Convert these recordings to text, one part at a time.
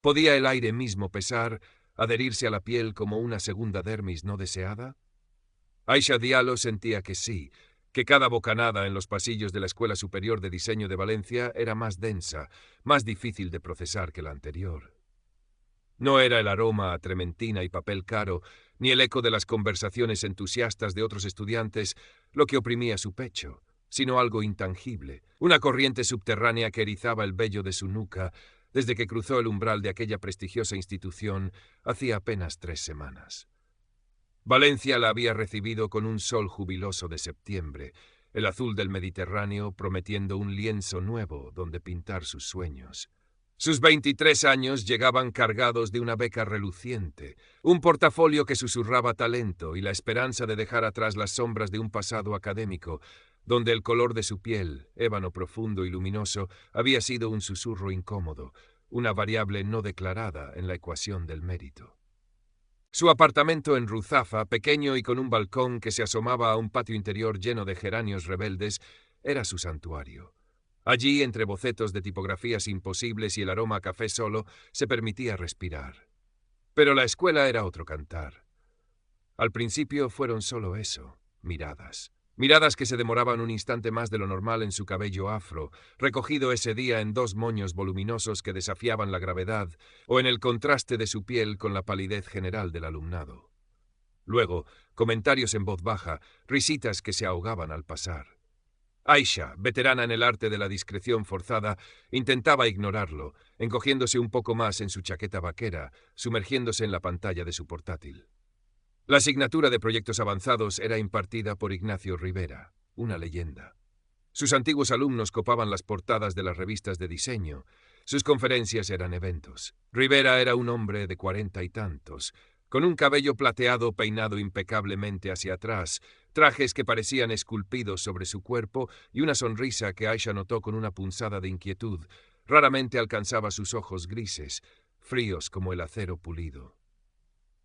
¿Podía el aire mismo pesar, adherirse a la piel como una segunda dermis no deseada? Aisha Diallo sentía que sí, que cada bocanada en los pasillos de la Escuela Superior de Diseño de Valencia era más densa, más difícil de procesar que la anterior. No era el aroma a trementina y papel caro, ni el eco de las conversaciones entusiastas de otros estudiantes lo que oprimía su pecho, sino algo intangible, una corriente subterránea que erizaba el vello de su nuca desde que cruzó el umbral de aquella prestigiosa institución hacía apenas 3 semanas. Valencia la había recibido con un sol jubiloso de septiembre, el azul del Mediterráneo prometiendo un lienzo nuevo donde pintar sus sueños. Sus 23 años llegaban cargados de una beca reluciente, un portafolio que susurraba talento y la esperanza de dejar atrás las sombras de un pasado académico, donde el color de su piel, ébano profundo y luminoso, había sido un susurro incómodo, una variable no declarada en la ecuación del mérito. Su apartamento en Ruzafa, pequeño y con un balcón que se asomaba a un patio interior lleno de geranios rebeldes, era su santuario. Allí, entre bocetos de tipografías imposibles y el aroma a café solo, se permitía respirar. Pero la escuela era otro cantar. Al principio fueron solo eso, miradas. Miradas que se demoraban un instante más de lo normal en su cabello afro, recogido ese día en 2 moños voluminosos que desafiaban la gravedad, o en el contraste de su piel con la palidez general del alumnado. Luego, comentarios en voz baja, risitas que se ahogaban al pasar. Aisha, veterana en el arte de la discreción forzada, intentaba ignorarlo, encogiéndose un poco más en su chaqueta vaquera, sumergiéndose en la pantalla de su portátil. La asignatura de proyectos avanzados era impartida por Ignacio Rivera, una leyenda. Sus antiguos alumnos copaban las portadas de las revistas de diseño. Sus conferencias eran eventos. Rivera era un hombre de 40 y tantos, con un cabello plateado peinado impecablemente hacia atrás, trajes que parecían esculpidos sobre su cuerpo y una sonrisa que Aisha notó con una punzada de inquietud. Raramente alcanzaba sus ojos grises, fríos como el acero pulido.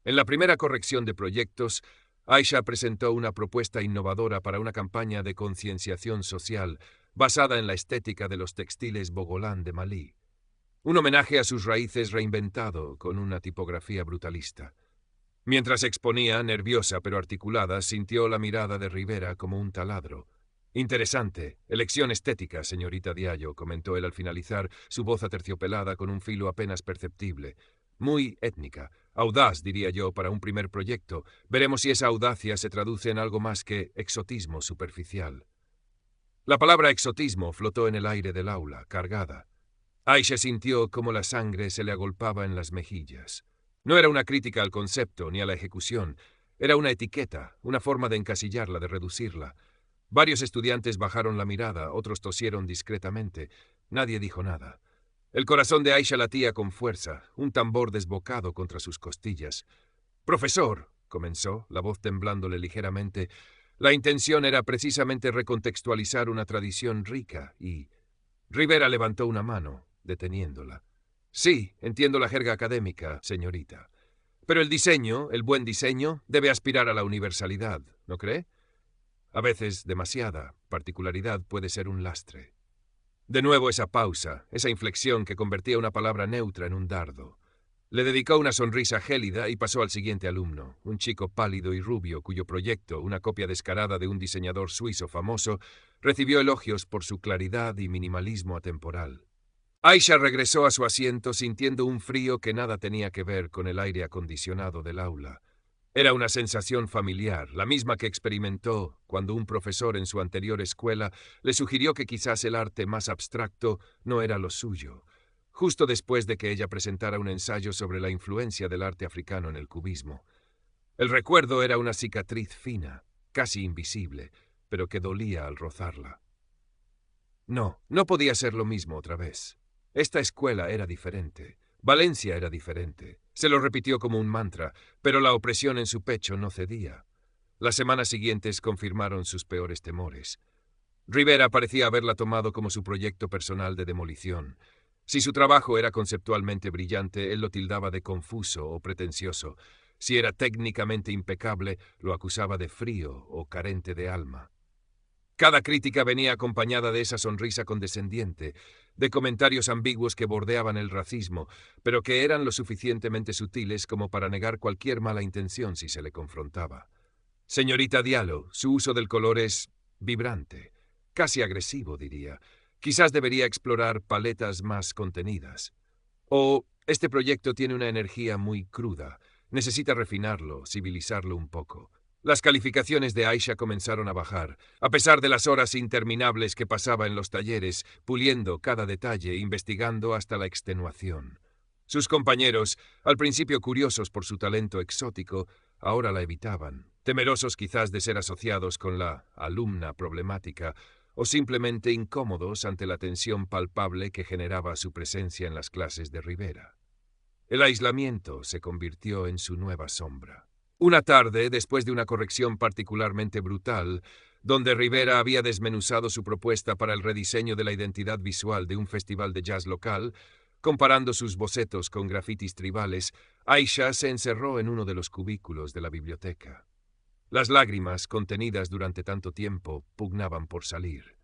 En la primera corrección de proyectos, Aisha presentó una propuesta innovadora para una campaña de concienciación social basada en la estética de los textiles Bogolán de Malí. Un homenaje a sus raíces reinventado con una tipografía brutalista. Mientras exponía, nerviosa pero articulada, sintió la mirada de Rivera como un taladro. Interesante, elección estética, señorita Diallo, comentó él al finalizar, su voz aterciopelada con un filo apenas perceptible. Muy étnica, audaz, diría yo, para un primer proyecto. Veremos si esa audacia se traduce en algo más que exotismo superficial. La palabra exotismo flotó en el aire del aula, cargada. Aisha sintió cómo la sangre se le agolpaba en las mejillas. No era una crítica al concepto ni a la ejecución. Era una etiqueta, una forma de encasillarla, de reducirla. Varios estudiantes bajaron la mirada, otros tosieron discretamente. Nadie dijo nada. El corazón de Aisha latía con fuerza, un tambor desbocado contra sus costillas. «Profesor», comenzó, la voz temblándole ligeramente, la intención era precisamente recontextualizar una tradición rica y... Rivera levantó una mano, deteniéndola. «Sí, entiendo la jerga académica, señorita. Pero el diseño, el buen diseño, debe aspirar a la universalidad, ¿no cree? A veces demasiada particularidad puede ser un lastre». De nuevo esa pausa, esa inflexión que convertía una palabra neutra en un dardo. Le dedicó una sonrisa gélida y pasó al siguiente alumno, un chico pálido y rubio cuyo proyecto, una copia descarada de un diseñador suizo famoso, recibió elogios por su claridad y minimalismo atemporal. Aisha regresó a su asiento sintiendo un frío que nada tenía que ver con el aire acondicionado del aula. Era una sensación familiar, la misma que experimentó cuando un profesor en su anterior escuela le sugirió que quizás el arte más abstracto no era lo suyo, justo después de que ella presentara un ensayo sobre la influencia del arte africano en el cubismo. El recuerdo era una cicatriz fina, casi invisible, pero que dolía al rozarla. No, no podía ser lo mismo otra vez. Esta escuela era diferente. Valencia era diferente. Se lo repitió como un mantra, pero la opresión en su pecho no cedía. Las semanas siguientes confirmaron sus peores temores. Rivera parecía haberla tomado como su proyecto personal de demolición. Si su trabajo era conceptualmente brillante, él lo tildaba de confuso o pretencioso. Si era técnicamente impecable, lo acusaba de frío o carente de alma. Cada crítica venía acompañada de esa sonrisa condescendiente, de comentarios ambiguos que bordeaban el racismo, pero que eran lo suficientemente sutiles como para negar cualquier mala intención si se le confrontaba. Señorita Diallo, su uso del color es vibrante, casi agresivo, diría. Quizás debería explorar paletas más contenidas. O este proyecto tiene una energía muy cruda. Necesita refinarlo, civilizarlo un poco. Las calificaciones de Aisha comenzaron a bajar, a pesar de las horas interminables que pasaba en los talleres, puliendo cada detalle, investigando hasta la extenuación. Sus compañeros, al principio curiosos por su talento exótico, ahora la evitaban, temerosos quizás de ser asociados con la alumna problemática, o simplemente incómodos ante la tensión palpable que generaba su presencia en las clases de Rivera. El aislamiento se convirtió en su nueva sombra. Una tarde, después de una corrección particularmente brutal, donde Rivera había desmenuzado su propuesta para el rediseño de la identidad visual de un festival de jazz local, comparando sus bocetos con grafitis tribales, Aisha se encerró en uno de los cubículos de la biblioteca. Las lágrimas, contenidas durante tanto tiempo, pugnaban por salir.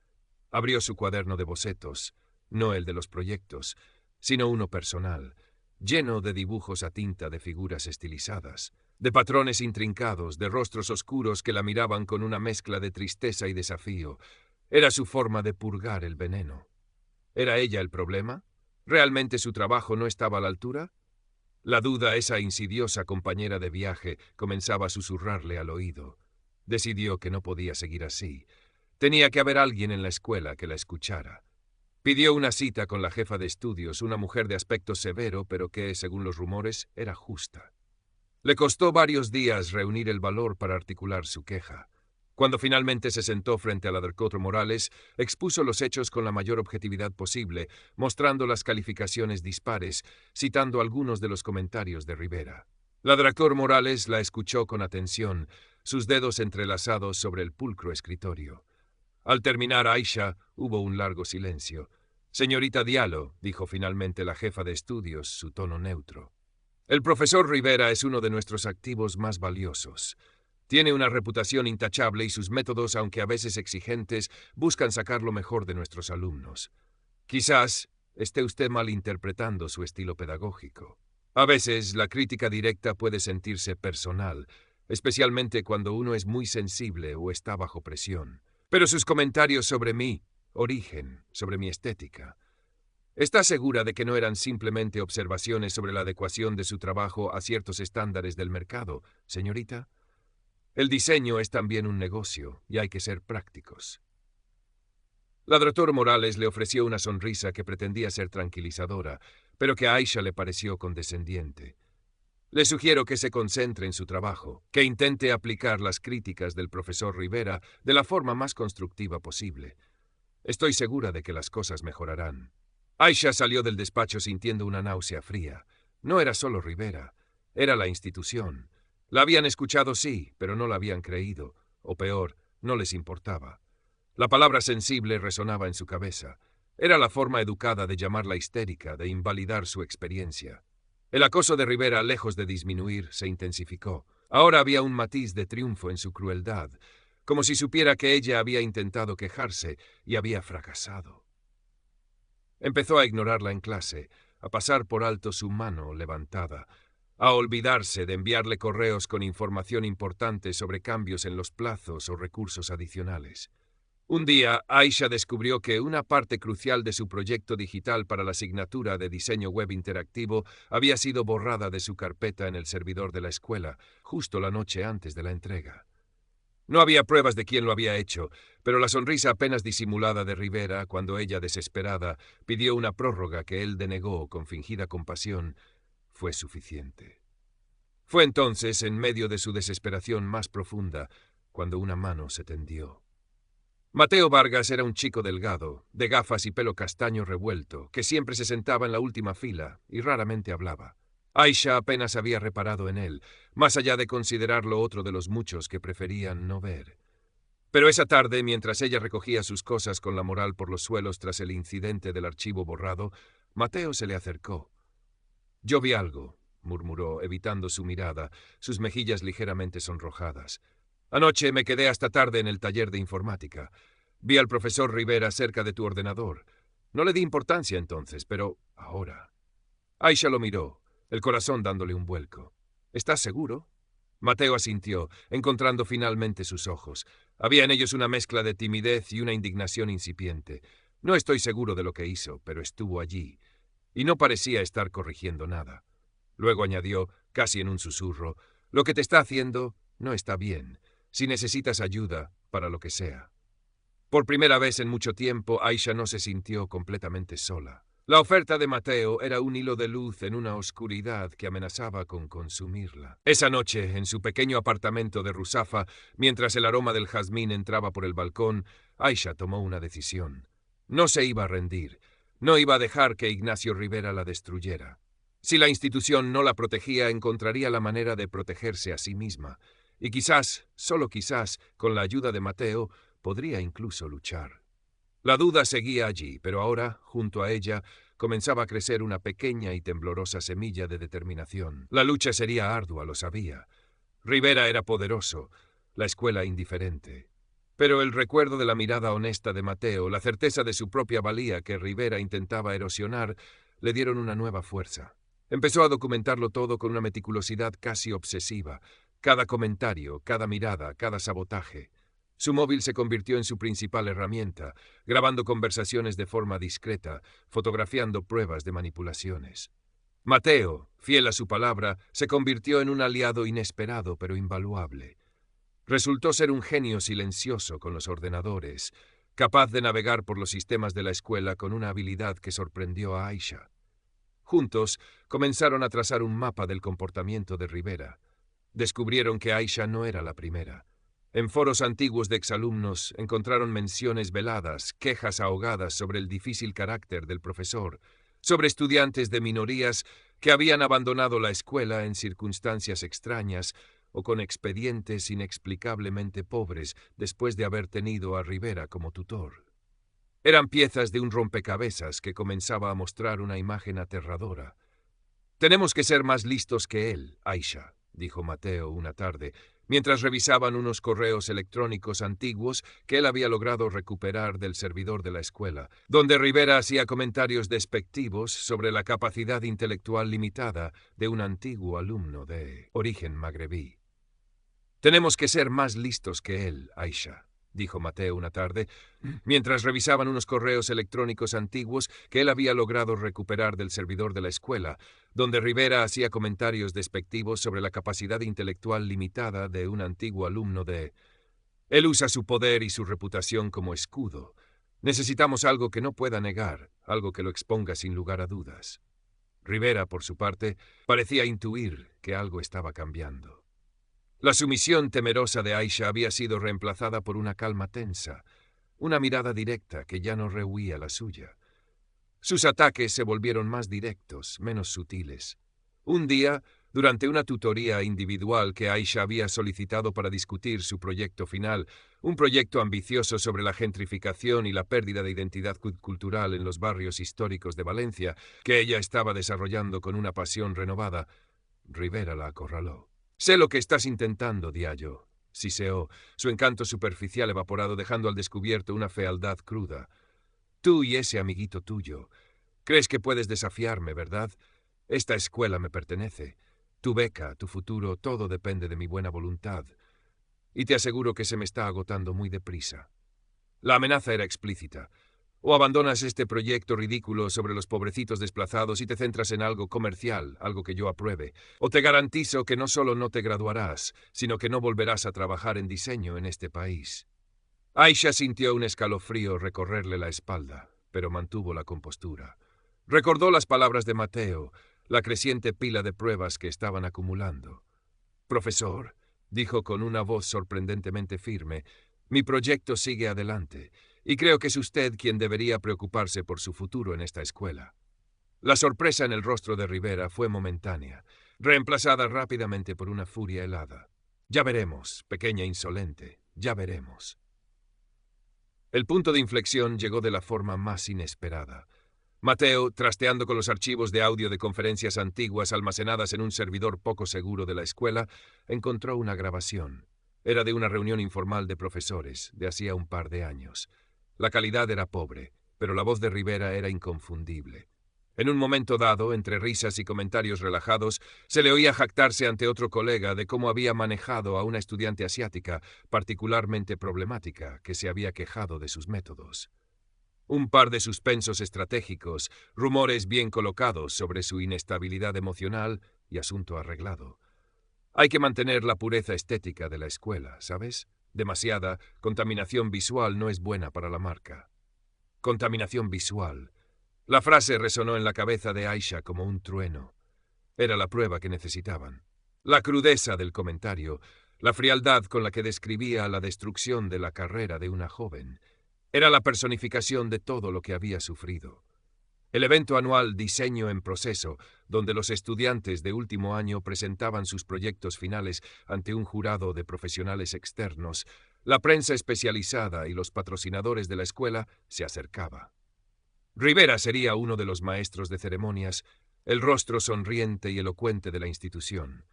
Abrió su cuaderno de bocetos, no el de los proyectos, sino uno personal, lleno de dibujos a tinta de figuras estilizadas, de patrones intrincados, de rostros oscuros que la miraban con una mezcla de tristeza y desafío. Era su forma de purgar el veneno. ¿Era ella el problema? ¿Realmente su trabajo no estaba a la altura? La duda, esa insidiosa compañera de viaje, comenzaba a susurrarle al oído. Decidió que no podía seguir así. Tenía que haber alguien en la escuela que la escuchara. Pidió una cita con la jefa de estudios, una mujer de aspecto severo, pero que, según los rumores, era justa. Le costó varios días reunir el valor para articular su queja. Cuando finalmente se sentó frente a la Dr. Morales, expuso los hechos con la mayor objetividad posible, mostrando las calificaciones dispares, citando algunos de los comentarios de Rivera. La Dr. Morales la escuchó con atención, sus dedos entrelazados sobre el pulcro escritorio. Al terminar Aisha, hubo un largo silencio. «Señorita Diallo», dijo finalmente la jefa de estudios, su tono neutro. «El profesor Rivera es uno de nuestros activos más valiosos. Tiene una reputación intachable y sus métodos, aunque a veces exigentes, buscan sacar lo mejor de nuestros alumnos. Quizás esté usted malinterpretando su estilo pedagógico. A veces la crítica directa puede sentirse personal, especialmente cuando uno es muy sensible o está bajo presión. Pero sus comentarios sobre mi origen, sobre mi estética, ¿está segura de que no eran simplemente observaciones sobre la adecuación de su trabajo a ciertos estándares del mercado, señorita? El diseño es también un negocio y hay que ser prácticos». La Dr. Morales le ofreció una sonrisa que pretendía ser tranquilizadora, pero que a Aisha le pareció condescendiente. «Le sugiero que se concentre en su trabajo, que intente aplicar las críticas del profesor Rivera de la forma más constructiva posible. Estoy segura de que las cosas mejorarán». Aisha salió del despacho sintiendo una náusea fría. No era solo Rivera, era la institución. La habían escuchado, sí, pero no la habían creído, o peor, no les importaba. La palabra sensible resonaba en su cabeza. Era la forma educada de llamarla histérica, de invalidar su experiencia. El acoso de Rivera, lejos de disminuir, se intensificó. Ahora había un matiz de triunfo en su crueldad, como si supiera que ella había intentado quejarse y había fracasado. Empezó a ignorarla en clase, a pasar por alto su mano levantada, a olvidarse de enviarle correos con información importante sobre cambios en los plazos o recursos adicionales. Un día, Aisha descubrió que una parte crucial de su proyecto digital para la asignatura de diseño web interactivo había sido borrada de su carpeta en el servidor de la escuela, justo la noche antes de la entrega. No había pruebas de quién lo había hecho, pero la sonrisa apenas disimulada de Rivera, cuando ella, desesperada, pidió una prórroga que él denegó con fingida compasión, fue suficiente. Fue entonces, en medio de su desesperación más profunda, cuando una mano se tendió. Mateo Vargas era un chico delgado, de gafas y pelo castaño revuelto, que siempre se sentaba en la última fila y raramente hablaba. Aisha apenas había reparado en él, más allá de considerarlo otro de los muchos que preferían no ver. Pero esa tarde, mientras ella recogía sus cosas con la moral por los suelos tras el incidente del archivo borrado, Mateo se le acercó. «Yo vi algo», murmuró, evitando su mirada, sus mejillas ligeramente sonrojadas. «Anoche me quedé hasta tarde en el taller de informática. Vi al profesor Rivera cerca de tu ordenador. No le di importancia entonces, pero ahora. Aisha lo miró, el corazón dándole un vuelco. ¿Estás seguro? Mateo asintió, encontrando finalmente sus ojos. Había en ellos una mezcla de timidez y una indignación incipiente. No estoy seguro de lo que hizo, pero estuvo allí. Y no parecía estar corrigiendo nada. Luego añadió, casi en un susurro, lo que te está haciendo no está bien. Si necesitas ayuda, para lo que sea. Por primera vez en mucho tiempo, Aisha no se sintió completamente sola. La oferta de Mateo era un hilo de luz en una oscuridad que amenazaba con consumirla. Esa noche, en su pequeño apartamento de Ruzafa, mientras el aroma del jazmín entraba por el balcón, Aisha tomó una decisión. No se iba a rendir. No iba a dejar que Ignacio Rivera la destruyera. Si la institución no la protegía, encontraría la manera de protegerse a sí misma. Y quizás, solo quizás, con la ayuda de Mateo, podría incluso luchar. La duda seguía allí, pero ahora, junto a ella, comenzaba a crecer una pequeña y temblorosa semilla de determinación. La lucha sería ardua, lo sabía. Rivera era poderoso, la escuela indiferente. Pero el recuerdo de la mirada honesta de Mateo, la certeza de su propia valía que Rivera intentaba erosionar, le dieron una nueva fuerza. Empezó a documentarlo todo con una meticulosidad casi obsesiva. Cada comentario, cada mirada, cada sabotaje. Su móvil se convirtió en su principal herramienta, grabando conversaciones de forma discreta, fotografiando pruebas de manipulaciones. Mateo, fiel a su palabra, se convirtió en un aliado inesperado pero invaluable. Resultó ser un genio silencioso con los ordenadores, capaz de navegar por los sistemas de la escuela con una habilidad que sorprendió a Aisha. Juntos, comenzaron a trazar un mapa del comportamiento de Rivera. Descubrieron que Aisha no era la primera. En foros antiguos de exalumnos encontraron menciones veladas, quejas ahogadas sobre el difícil carácter del profesor, sobre estudiantes de minorías que habían abandonado la escuela en circunstancias extrañas o con expedientes inexplicablemente pobres después de haber tenido a Rivera como tutor. Eran piezas de un rompecabezas que comenzaba a mostrar una imagen aterradora. «Tenemos que ser más listos que él, Aisha», dijo Mateo una tarde, mientras revisaban unos correos electrónicos antiguos que él había logrado recuperar del servidor de la escuela, donde Rivera hacía comentarios despectivos sobre la capacidad intelectual limitada de un antiguo alumno de origen magrebí. «Tenemos que ser más listos que él, Aisha», dijo Mateo una tarde, mientras revisaban unos correos electrónicos antiguos que él había logrado recuperar del servidor de la escuela, donde Rivera hacía comentarios despectivos sobre la capacidad intelectual limitada de un antiguo alumno de... Él usa su poder y su reputación como escudo. Necesitamos algo que no pueda negar, algo que lo exponga sin lugar a dudas. Rivera, por su parte, parecía intuir que algo estaba cambiando. La sumisión temerosa de Aisha había sido reemplazada por una calma tensa, una mirada directa que ya no rehuía la suya. Sus ataques se volvieron más directos, menos sutiles. Un día, durante una tutoría individual que Aisha había solicitado para discutir su proyecto final, un proyecto ambicioso sobre la gentrificación y la pérdida de identidad cultural en los barrios históricos de Valencia, que ella estaba desarrollando con una pasión renovada, Rivera la acorraló. «Sé lo que estás intentando, Diallo», siseó, su encanto superficial evaporado dejando al descubierto una fealdad cruda. «Tú y ese amiguito tuyo. Crees que puedes desafiarme, ¿verdad? Esta escuela me pertenece. Tu beca, tu futuro, todo depende de mi buena voluntad. Y te aseguro que se me está agotando muy deprisa». La amenaza era explícita. O abandonas este proyecto ridículo sobre los pobrecitos desplazados y te centras en algo comercial, algo que yo apruebe. O te garantizo que no solo no te graduarás, sino que no volverás a trabajar en diseño en este país. Aisha sintió un escalofrío recorrerle la espalda, pero mantuvo la compostura. Recordó las palabras de Mateo, la creciente pila de pruebas que estaban acumulando. «Profesor», dijo con una voz sorprendentemente firme, «mi proyecto sigue adelante, y creo que es usted quien debería preocuparse por su futuro en esta escuela». La sorpresa en el rostro de Rivera fue momentánea, reemplazada rápidamente por una furia helada. «Ya veremos, pequeña insolente, ya veremos». El punto de inflexión llegó de la forma más inesperada. Mateo, trasteando con los archivos de audio de conferencias antiguas almacenadas en un servidor poco seguro de la escuela, encontró una grabación. Era de una reunión informal de profesores, de hacía un par de años. La calidad era pobre, pero la voz de Rivera era inconfundible. En un momento dado, entre risas y comentarios relajados, se le oía jactarse ante otro colega de cómo había manejado a una estudiante asiática particularmente problemática que se había quejado de sus métodos. Un par de suspensos estratégicos, rumores bien colocados sobre su inestabilidad emocional y asunto arreglado. Hay que mantener la pureza estética de la escuela, ¿sabes? Demasiada contaminación visual no es buena para la marca. Contaminación visual. La frase resonó en la cabeza de Aisha como un trueno. Era la prueba que necesitaban. La crudeza del comentario, la frialdad con la que describía la destrucción de la carrera de una joven, era la personificación de todo lo que había sufrido. El evento anual Diseño en Proceso, donde los estudiantes de último año presentaban sus proyectos finales ante un jurado de profesionales externos, la prensa especializada y los patrocinadores de la escuela se acercaba. Rivera sería uno de los maestros de ceremonias, el rostro sonriente y elocuente de la institución.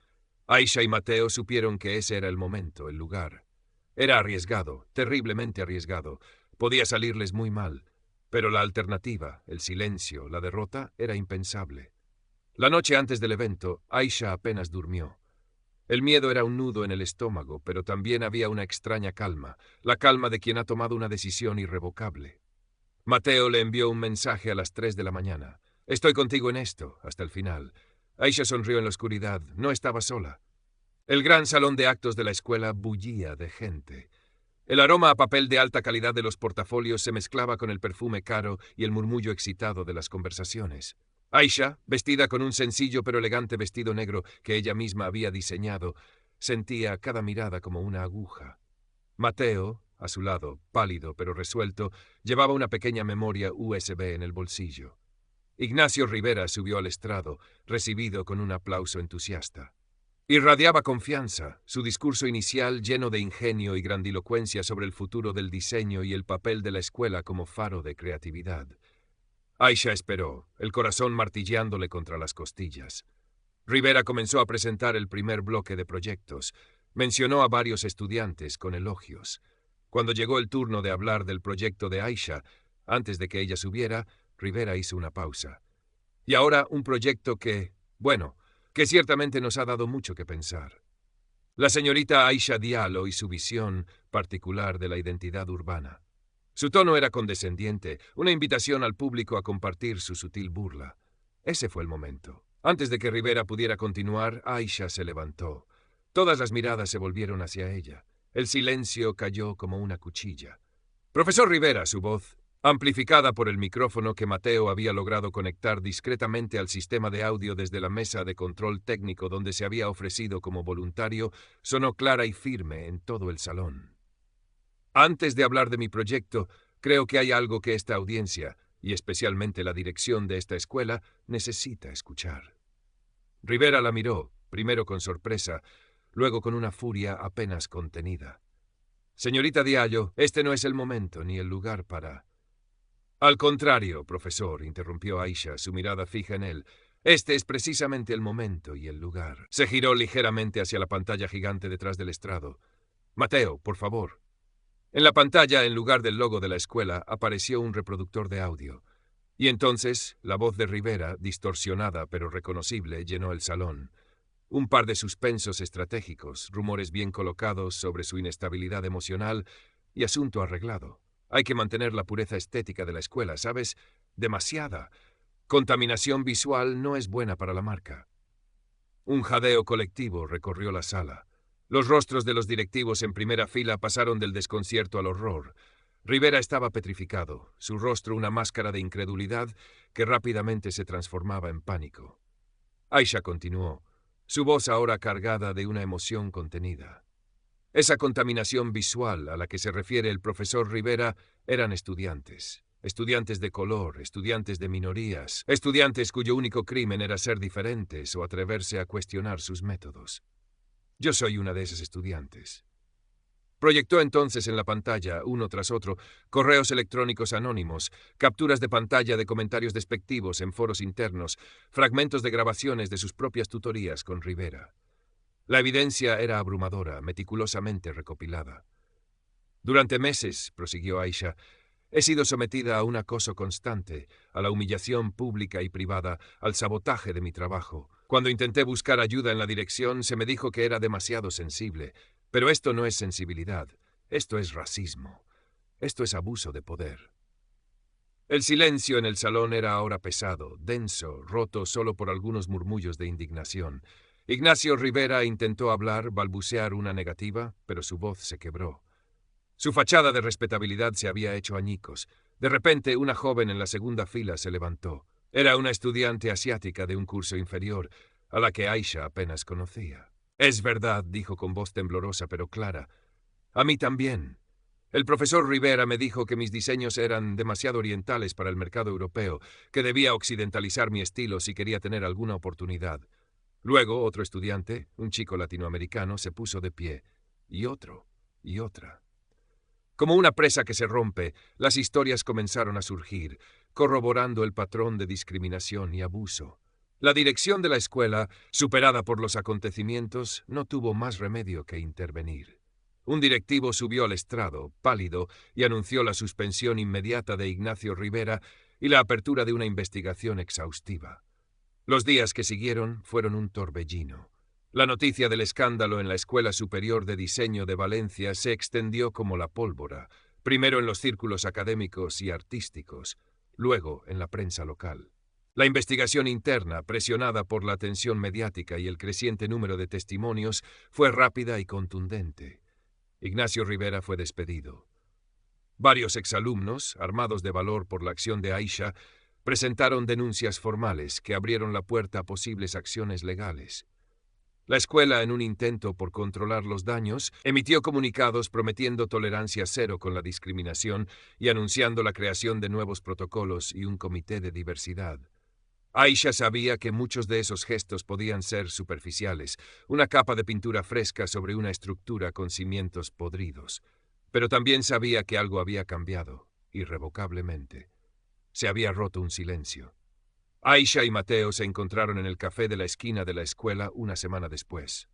Aisha y Mateo supieron que ese era el momento, el lugar. Era arriesgado, terriblemente arriesgado. Podía salirles muy mal, pero la alternativa, el silencio, la derrota, era impensable. La noche antes del evento, Aisha apenas durmió. El miedo era un nudo en el estómago, pero también había una extraña calma, la calma de quien ha tomado una decisión irrevocable. Mateo le envió un mensaje a las 3 de la mañana. «Estoy contigo en esto, hasta el final». Aisha sonrió en la oscuridad. No estaba sola. El gran salón de actos de la escuela bullía de gente. El aroma a papel de alta calidad de los portafolios se mezclaba con el perfume caro y el murmullo excitado de las conversaciones. Aisha, vestida con un sencillo pero elegante vestido negro que ella misma había diseñado, sentía cada mirada como una aguja. Mateo, a su lado, pálido pero resuelto, llevaba una pequeña memoria USB en el bolsillo. Ignacio Rivera subió al estrado, recibido con un aplauso entusiasta. Irradiaba confianza, su discurso inicial lleno de ingenio y grandilocuencia sobre el futuro del diseño y el papel de la escuela como faro de creatividad. Aisha esperó, el corazón martilleándole contra las costillas. Rivera comenzó a presentar el primer bloque de proyectos. Mencionó a varios estudiantes con elogios. Cuando llegó el turno de hablar del proyecto de Aisha, antes de que ella subiera, Rivera hizo una pausa. Y ahora un proyecto que ciertamente nos ha dado mucho que pensar. La señorita Aisha Diallo y su visión particular de la identidad urbana. Su tono era condescendiente, una invitación al público a compartir su sutil burla. Ese fue el momento. Antes de que Rivera pudiera continuar, Aisha se levantó. Todas las miradas se volvieron hacia ella. El silencio cayó como una cuchilla. «Profesor Rivera», su voz, amplificada por el micrófono que Mateo había logrado conectar discretamente al sistema de audio desde la mesa de control técnico donde se había ofrecido como voluntario, sonó clara y firme en todo el salón. «Antes de hablar de mi proyecto, creo que hay algo que esta audiencia, y especialmente la dirección de esta escuela, necesita escuchar». Rivera la miró, primero con sorpresa, luego con una furia apenas contenida. «Señorita Diallo, este no es el momento ni el lugar para...» «Al contrario, profesor», interrumpió Aisha, su mirada fija en él. «Este es precisamente el momento y el lugar». Se giró ligeramente hacia la pantalla gigante detrás del estrado. «Mateo, por favor». En la pantalla, en lugar del logo de la escuela, apareció un reproductor de audio. Y entonces, la voz de Rivera, distorsionada pero reconocible, llenó el salón. Un par de suspensos estratégicos, rumores bien colocados sobre su inestabilidad emocional y asunto arreglado. Hay que mantener la pureza estética de la escuela, ¿sabes? Demasiada. Contaminación visual no es buena para la marca. Un jadeo colectivo recorrió la sala. Los rostros de los directivos en primera fila pasaron del desconcierto al horror. Rivera estaba petrificado, su rostro una máscara de incredulidad que rápidamente se transformaba en pánico. Aisha continuó, su voz ahora cargada de una emoción contenida. Esa contaminación visual a la que se refiere el profesor Rivera eran estudiantes. Estudiantes de color, estudiantes de minorías, estudiantes cuyo único crimen era ser diferentes o atreverse a cuestionar sus métodos. Yo soy una de esas estudiantes. Proyectó entonces en la pantalla, uno tras otro, correos electrónicos anónimos, capturas de pantalla de comentarios despectivos en foros internos, fragmentos de grabaciones de sus propias tutorías con Rivera. La evidencia era abrumadora, meticulosamente recopilada. Durante meses, prosiguió Aisha, He sido sometida a un acoso constante, a la humillación pública y privada, al sabotaje de mi trabajo. Cuando intenté buscar ayuda en la dirección, se me dijo que era demasiado sensible. Pero esto no es sensibilidad, esto es racismo, esto es abuso de poder. El silencio en el salón era ahora pesado, denso, roto solo por algunos murmullos de indignación. Ignacio Rivera intentó hablar, balbucear una negativa, pero su voz se quebró. Su fachada de respetabilidad se había hecho añicos. De repente, una joven en la segunda fila se levantó. Era una estudiante asiática de un curso inferior, a la que Aisha apenas conocía. «Es verdad», dijo con voz temblorosa pero clara. «A mí también. El profesor Rivera me dijo que mis diseños eran demasiado orientales para el mercado europeo, que debía occidentalizar mi estilo si quería tener alguna oportunidad». Luego, otro estudiante, un chico latinoamericano, se puso de pie. Y otro, y otra. Como una presa que se rompe, las historias comenzaron a surgir, corroborando el patrón de discriminación y abuso. La dirección de la escuela, superada por los acontecimientos, no tuvo más remedio que intervenir. Un directivo subió al estrado, pálido, y anunció la suspensión inmediata de Ignacio Rivera y la apertura de una investigación exhaustiva. Los días que siguieron fueron un torbellino. La noticia del escándalo en la Escuela Superior de Diseño de Valencia se extendió como la pólvora, primero en los círculos académicos y artísticos, luego en la prensa local. La investigación interna, presionada por la atención mediática y el creciente número de testimonios, fue rápida y contundente. Ignacio Rivera fue despedido. Varios exalumnos, armados de valor por la acción de Aisha, presentaron denuncias formales que abrieron la puerta a posibles acciones legales. La escuela, en un intento por controlar los daños, emitió comunicados prometiendo tolerancia cero con la discriminación y anunciando la creación de nuevos protocolos y un comité de diversidad. Aisha sabía que muchos de esos gestos podían ser superficiales, una capa de pintura fresca sobre una estructura con cimientos podridos. Pero también sabía que algo había cambiado, irrevocablemente. Se había roto un silencio. Aisha y Mateo se encontraron en el café de la esquina de la escuela una semana después.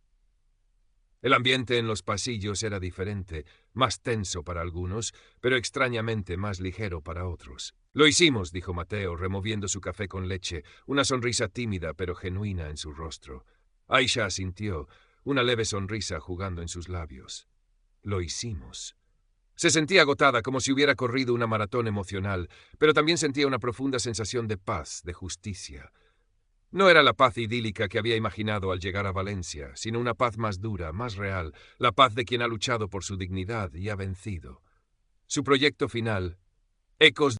El ambiente en los pasillos era diferente, más tenso para algunos, pero extrañamente más ligero para otros. «Lo hicimos», dijo Mateo, removiendo su café con leche, una sonrisa tímida pero genuina en su rostro. Aisha asintió, una leve sonrisa jugando en sus labios. «Lo hicimos». Se sentía agotada, como si hubiera corrido una maratón emocional, pero también sentía una profunda sensación de paz, de justicia. No era la paz idílica que había imaginado al llegar a Valencia, sino una paz más dura, más real, la paz de quien ha luchado por su dignidad y ha vencido. Su proyecto final, Ecos